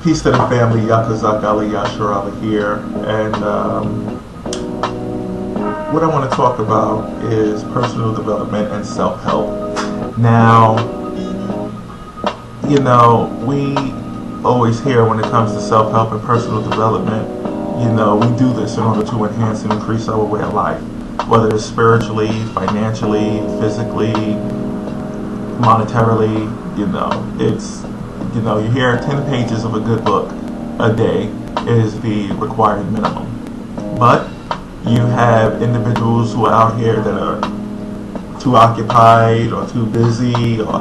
Peace to the family, Yakazak Ali Yasharala here, and what I want to talk about is personal development and self-help. Now, we always hear when it comes to self-help and personal development, we do this in order to enhance and increase our way of life, whether it's spiritually, financially, physically, monetarily. You hear 10 pages of a good book a day is the required minimum. But you have individuals who are out here that are too occupied or too busy, or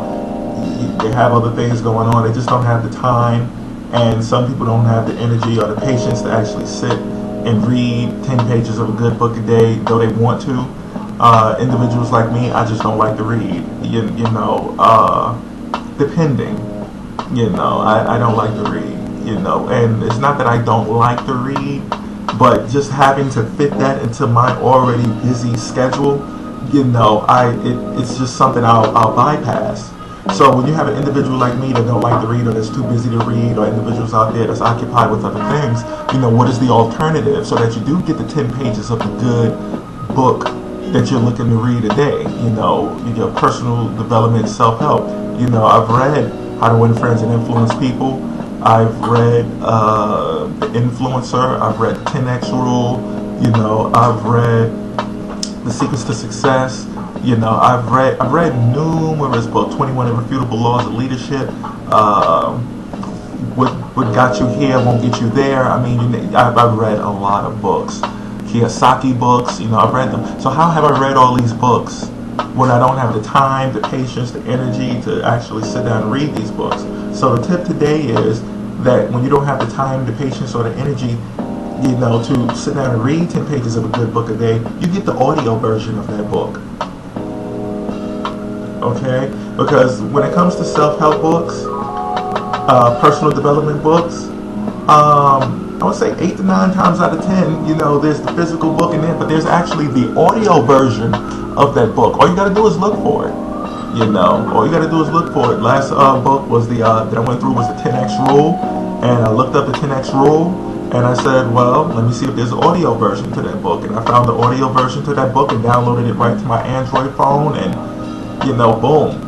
they have other things going on. They just don't have the time. And some people don't have the energy or the patience to actually sit and read 10 pages of a good book a day, though they want to. Individuals like me, I just don't like to read. Depending. I don't like to read, and it's not that I don't like to read, but just having to fit that into my already busy schedule, it's just something I'll bypass. So when you have an individual like me that don't like to read, or that's too busy to read, or individuals out there that's occupied with other things, what is the alternative so that you do get the 10 pages of a good book that you're looking to read a day, your personal development, self-help. I've read How to Win Friends and Influence People. I've read The Influencer. I've read the 10X Rule. I've read The Secrets to Success. I've read numerous books. 21 Irrefutable Laws of Leadership. What got you here won't get you there. I've read a lot of books. Kiyosaki books. I've read them. So how have I read all these books when I don't have the time, the patience, the energy to actually sit down and read these books? So the tip today is that when you don't have the time, the patience, or the energy, to sit down and read 10 pages of a good book a day, you get the audio version of that book. Okay? Because when it comes to self-help books, personal development books, I would say 8 to 9 times out of 10, there's the physical book in there, but there's actually the audio version of that book. All you got to do is look for it. All you got to do is look for it. Last book was that I went through was the 10X Rule, and I looked up the 10X Rule, and I said, well, let me see if there's an audio version to that book, and I found the audio version to that book and downloaded it right to my Android phone, and boom.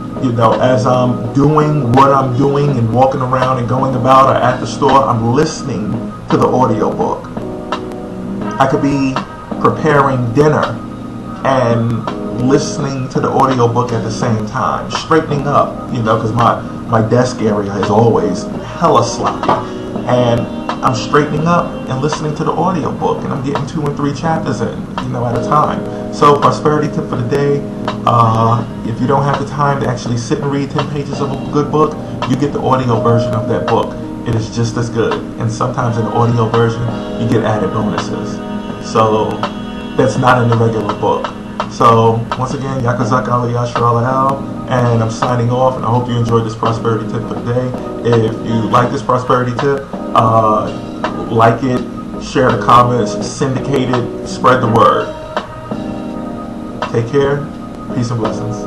As I'm doing what I'm doing and walking around and going about or at the store, I'm listening to the audio book. I could be preparing dinner and listening to the audio book at the same time, straightening up, because my desk area is always hella sloppy, and I'm straightening up and listening to the audio book, and I'm getting 2 and 3 chapters in, at a time. So prosperity tip for the day: if you don't have the time to actually sit and read 10 pages of a good book, you get the audio version of that book. It is just as good, and sometimes in the audio version you get added bonuses. So that's not in the regular book. So once again, Yakazak Ali Yasharala Al, and I'm signing off, and I hope you enjoyed this prosperity tip for the day. If you like this prosperity tip, like it, share the comments, syndicate it, spread the word. Take care, peace and blessings.